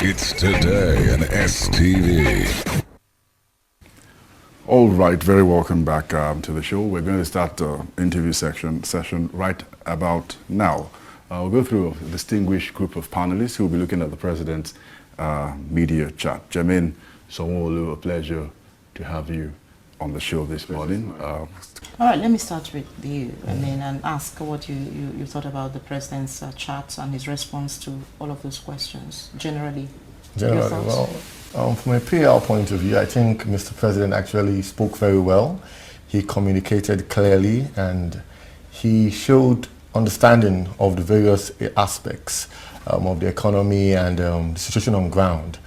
It's Today on STV. All right, very welcome back to the show. We're going to start the interview session right about now. We'll go through a distinguished group of panelists who will be looking at the president's media chat. Jermaine Sanwoolu, a pleasure to have you on the show this morning. All right, let me start with you, and ask what you thought about the president's chat and his response to all of those questions, generally. Well, from a PR point of view, I think Mr. President actually spoke very well. He communicated clearly and he showed understanding of the various aspects of the economy and the situation on ground.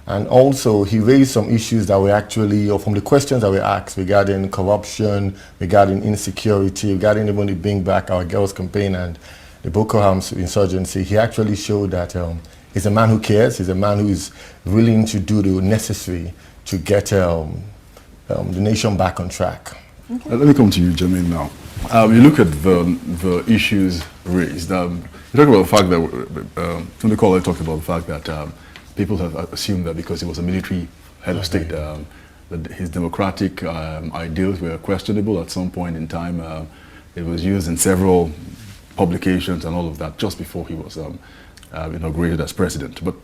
And also, he raised some issues that were actually, or from the questions that were asked regarding corruption, regarding insecurity, regarding even the Bring Back Our Girls campaign and the Boko Haram insurgency. He actually showed that he's a man who cares, he's a man who is willing to do the necessary to get the nation back on track. Okay. Let me come to you, Jermaine, now. You look at the issues raised. You talk about the fact that, Tunde Kola talked about the fact that people have assumed that because he was a military head of state, that his democratic ideals were questionable at some point in time. It was used in several publications and all of that just before he was inaugurated as president. But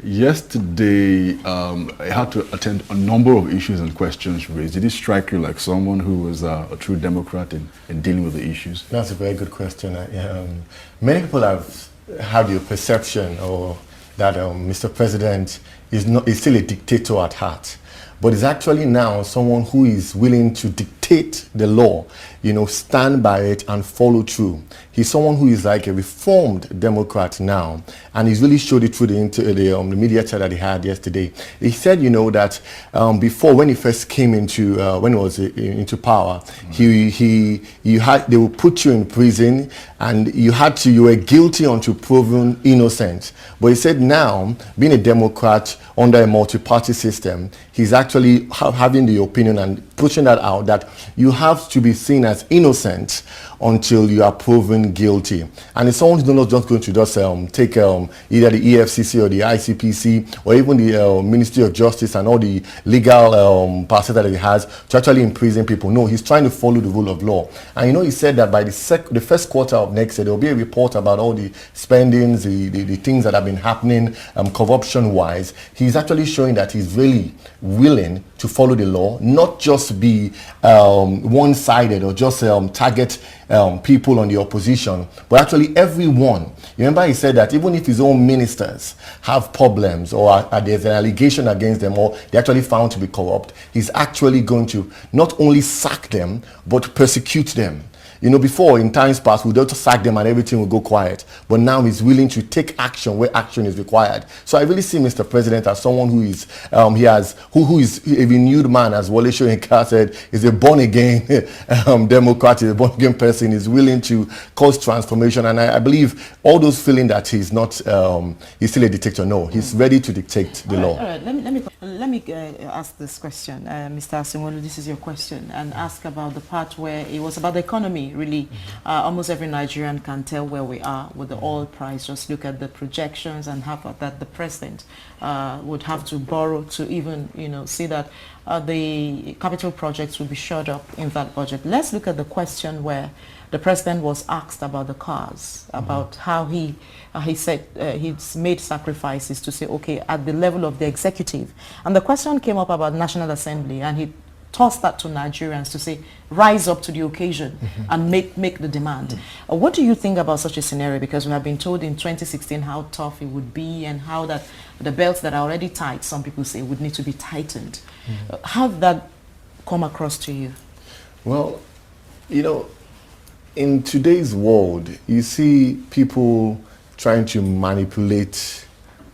yesterday, I had to attend a number of issues and questions raised. Did it strike you like someone who was a true Democrat in dealing with the issues? That's a very good question. Many people have had the perception or that Mr. President is still a dictator at heart, but is actually now someone who is willing to dictate the law, stand by it and follow through. He's someone who is like a reformed Democrat now, and he's really showed it through the media chat that he had yesterday. He said, that before, when he first came into when he was into power, they would put you in prison, and you were guilty until proven innocent. But he said now, being a Democrat under a multi-party system, he's actually having the opinion and pushing that out that you have to be seen as innocent until you are proven guilty. And it's someone who's not just going to just take either the EFCC or the ICPC or even the Ministry of Justice and all the legal passes that he has to actually imprison people. No, he's trying to follow the rule of law. And he said that by the first quarter of next year, there will be a report about all the spendings, the things that have been happening corruption-wise. He's actually showing that he's really willing to follow the law, not just be one-sided or just target people on the opposition, but actually everyone. Remember, he said that even if his own ministers have problems or there's an allegation against them or they're actually found to be corrupt, he's actually going to not only sack them, but persecute them. Before, in times past, we'd just sack them and everything would go quiet. But now he's willing to take action where action is required. So I really see Mr. President as someone who is, who is a renewed man, as Wole Soyinka said, is a born-again Democrat, is a born-again person, is willing to cause transformation. And I believe all those feeling that he's not, he's still a dictator. No, he's ready to dictate the law. All right. Let me ask this question, Mr. Sanwoolu, this is your question, and ask about the part where it was about the economy. Really, almost every Nigerian can tell where we are with the oil price. Just look at the projections and how that the president would have to borrow to even, see that the capital projects will be shored up in that budget. Let's look at the question where the president was asked about the cars, about how he said he's made sacrifices to say, okay, at the level of the executive. And the question came up about National Assembly, and he toss that to Nigerians to say, rise up to the occasion and make the demand. What do you think about such a scenario? Because we have been told in 2016 how tough it would be and how that the belts that are already tight, some people say, would need to be tightened. How did that come across to you? Well, in today's world, you see people trying to manipulate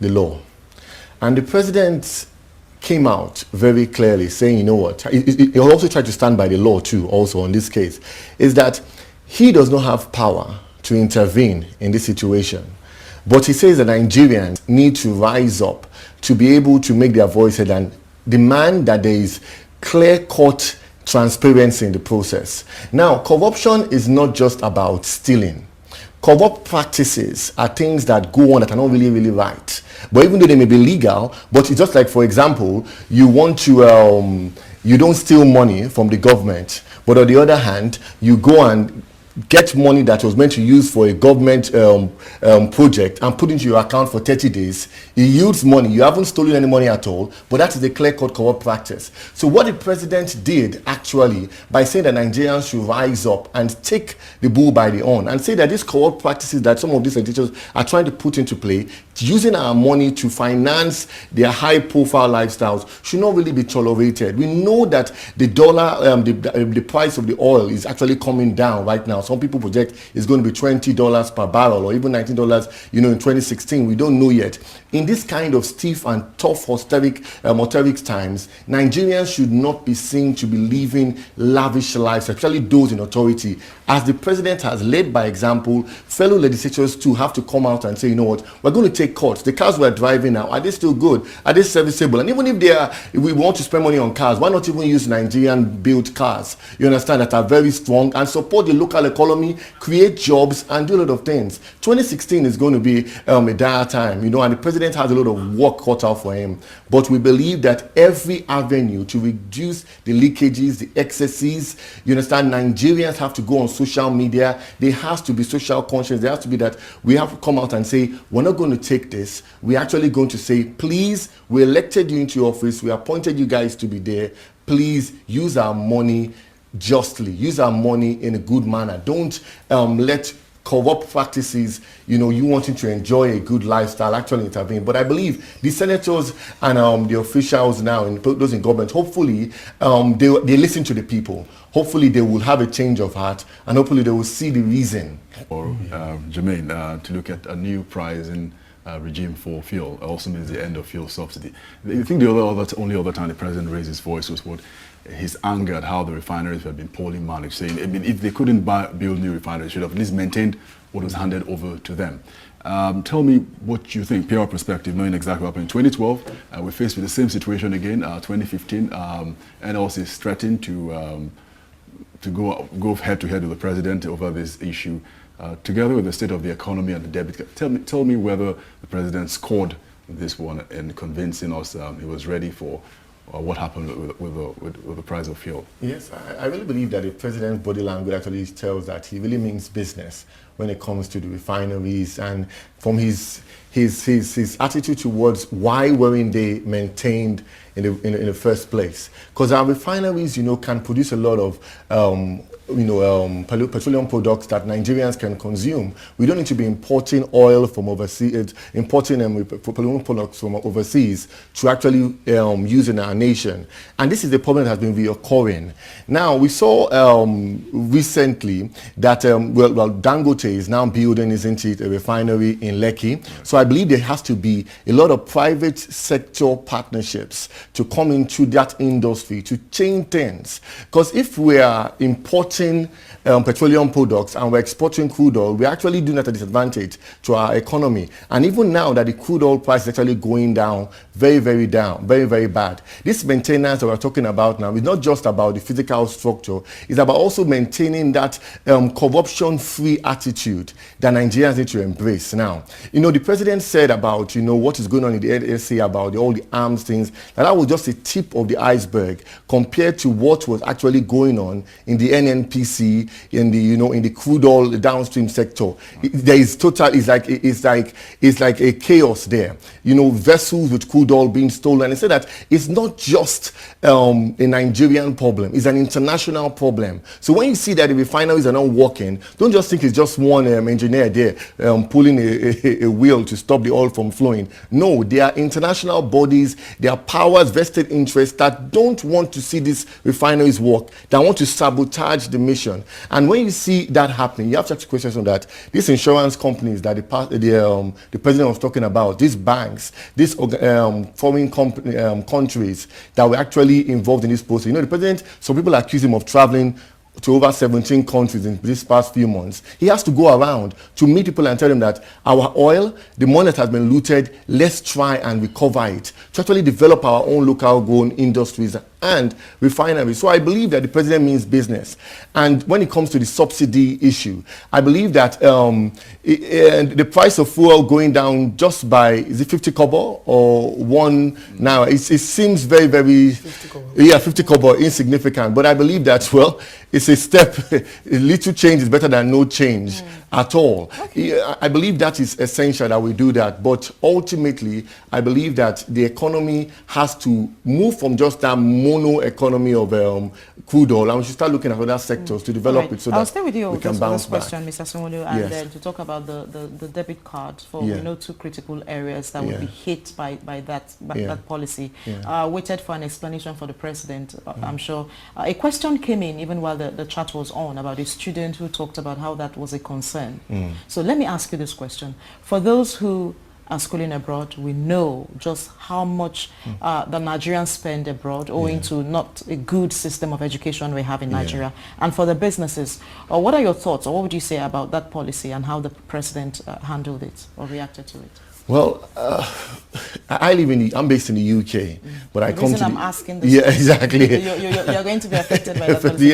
the law. And the president came out very clearly saying, he also tried to stand by the law too, also in this case, is that he does not have power to intervene in this situation. But he says that Nigerians need to rise up to be able to make their voice heard and demand that there is clear-cut transparency in the process. Now, corruption is not just about stealing. corrupt practices are things that go on that are not really, really right. But even though they may be legal, but it's just like, for example, you want to, you don't steal money from the government, but on the other hand, you go and get money that was meant to use for a government project and put into your account for 30 days. It yields money. You haven't stolen any money at all, but that is a clear-cut corrupt practice. So what the president did actually by saying that Nigerians should rise up and take the bull by the horn and say that these corrupt practices that some of these legislators are trying to put into play, using our money to finance their high-profile lifestyles, should not really be tolerated. We know that the dollar, the price of the oil is actually coming down right now. Some people project it's going to be $20 per barrel or even $19, in 2016. We don't know yet. In this kind of stiff and tough austeric times, Nigerians should not be seen to be living lavish lives, especially those in authority. As the president has led by example, fellow legislators too have to come out and say, you know what, we're going to take cuts. The cars we're driving now, are they still good? Are they serviceable? And even if we want to spend money on cars, why not even use Nigerian-built cars, you understand, that are very strong and support the local economy, create jobs, and do a lot of things. 2016 is going to be a dire time, and the president has a lot of work cut out for him. But we believe that every avenue to reduce the leakages, the excesses, you understand, Nigerians have to go on social media. There has to be social conscience. There has to be that we have to come out and say, we're not going to take this. We're actually going to say, please, we elected you into office. We appointed you guys to be there. Please use our money justly. Use our money in a good manner. Don't let corrupt practices, you wanting to enjoy a good lifestyle actually intervene. But I believe the senators and the officials now, and those in government, hopefully they listen to the people. Hopefully they will have a change of heart, and hopefully they will see the reason. Or Jermaine, to look at a new pricing regime for fuel also means the end of fuel subsidy. I think the only other time the president raised his voice was his anger at how the refineries have been poorly managed, saying, if they couldn't build new refineries, they should have at least maintained what was handed over to them. Tell me what you think, PR perspective, knowing exactly what happened in 2012. We're faced with the same situation again, 2015. NLC is threatened to go head-to-head with the president over this issue, together with the state of the economy and the debit. Tell me whether the president scored this one in convincing us he was ready for what happened with the price of fuel. Yes, I really believe that the president's body language actually tells that he really means business when it comes to the refineries, and from his attitude towards why weren't they maintained in the first place. Because our refineries, can produce a lot of petroleum products that Nigerians can consume. We don't need to be importing oil from overseas, importing petroleum products from overseas to actually use in our nation. And this is the problem that has been reoccurring. Now, we saw recently that, Dangote is now building, isn't it, a refinery in Lekki. So I believe there has to be a lot of private sector partnerships to come into that industry to change things. Because if we are importing petroleum products and we're exporting crude oil, we're actually doing that at a disadvantage to our economy. And even now that the crude oil price is actually going down, very, very down, very, very bad. This maintenance that we're talking about now is not just about the physical structure, it's about also maintaining that corruption-free attitude that Nigerians need to embrace now. The president said about, what is going on in the NSA about all the arms things, that was just a tip of the iceberg compared to what was actually going on in the NNPC, in the crude oil, the downstream sector. There is it's like a chaos there. Vessels with crude oil being stolen. And say that it's not just a Nigerian problem, it's an international problem. So when you see that the refineries are not working, don't just think it's just one engineer there pulling a wheel to stop the oil from flowing. No, there are international bodies, there are powers, vested interests that don't want to see these refineries work, that want to sabotage the mission. And when you see that happening, you have to ask questions on that. These insurance companies that the president was talking about, these banks, these foreign countries that were actually involved in this process. The president, some people accuse him of traveling to over 17 countries in these past few months. He has to go around to meet people and tell them that our oil, the money that has been looted, let's try and recover it to actually develop our own local grown industries and refinery. So I believe that the president means business. And when it comes to the subsidy issue, I believe that the price of fuel going down just by, is it 50 kobo or 1 now? It seems very, very, 50 kobo. Yeah, 50 kobo, insignificant. But I believe that, well, it's a step. A little change is better than no change at all. Okay. I believe that is essential that we do that. But ultimately, I believe that the economy has to move from just that mono economy of crude oil, and we should start looking at other sectors to develop it so I'll that stay with you we can bounce back. question, Mr. Sanwo-Olu, and then to talk about the debit card for we know 2 critical areas that will be hit by that policy. Waited for an explanation for the president. I'm sure a question came in even while the chat was on about a student who talked about how that was a concern. So let me ask you this question: for those who are schooling abroad, we know just how much the Nigerians spend abroad owing to not a good system of education we have in Nigeria. And for the businesses, what are your thoughts, or what would you say about that policy and how the president handled it or reacted to it? Well, I'm based in the UK, but I come to I'm asking this exactly. You're going to be affected by that policy.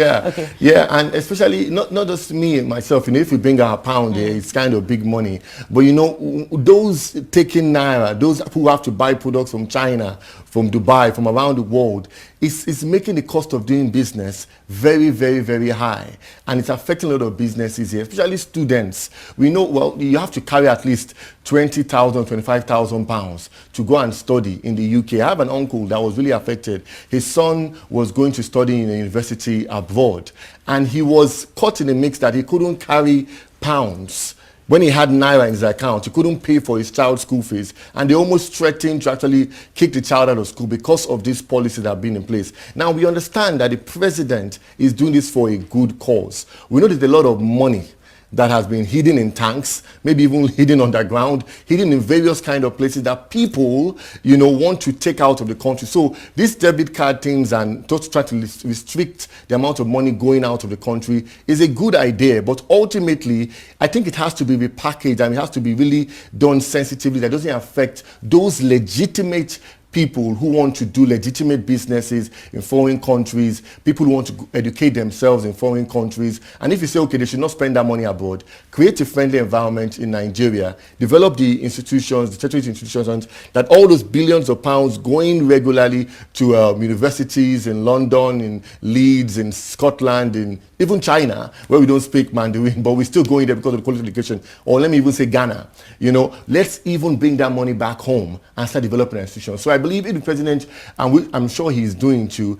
Yeah, and especially not just me and myself. You know, if we bring our pound here, it's kind of big money. But you know, those taking naira, those who have to buy products from China, from Dubai, from around the world, it's making the cost of doing business very, very, very high, and it's affecting a lot of businesses here, especially students. We know, well, you have to carry at least 20,000, 25,000 pounds to go and study in the UK. I have an uncle that was really affected. His son was going to study in a university abroad, and he was caught in a mix that he couldn't carry pounds. When he had naira in his account, he couldn't pay for his child's school fees, and they almost threatened to actually kick the child out of school because of these policies that have been in place. Now, we understand that the president is doing this for a good cause. We know there's a lot of money that has been hidden in tanks, maybe even hidden underground, hidden in various kind of places that people, you know, want to take out of the country. So these debit card things and just try to restrict the amount of money going out of the country is a good idea. But ultimately, I think it has to be repackaged, and it has to be really done sensitively that doesn't affect those legitimate people who want to do legitimate businesses in foreign countries, people who want to educate themselves in foreign countries. And if you say, okay, they should not spend that money abroad, create a friendly environment in Nigeria, develop the institutions, the tertiary institutions, that all those billions of pounds going regularly to universities in London, in Leeds, in Scotland, in even China, where we don't speak Mandarin, but we still go in there because of the quality of education. Or let me even say Ghana. You know, let's even bring that money back home and start developing institutions. So I believe if the president, and I'm sure he's doing to,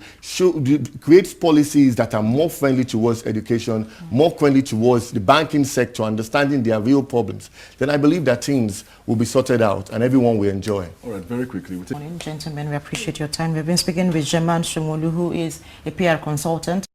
create policies that are more friendly towards education, more friendly towards the banking sector, understanding their real problems, then I believe that things will be sorted out and everyone will enjoy. All right, very quickly. Good morning, gentlemen. We appreciate your time. We've been speaking with Jermaine Sanwoolu, who is a PR consultant.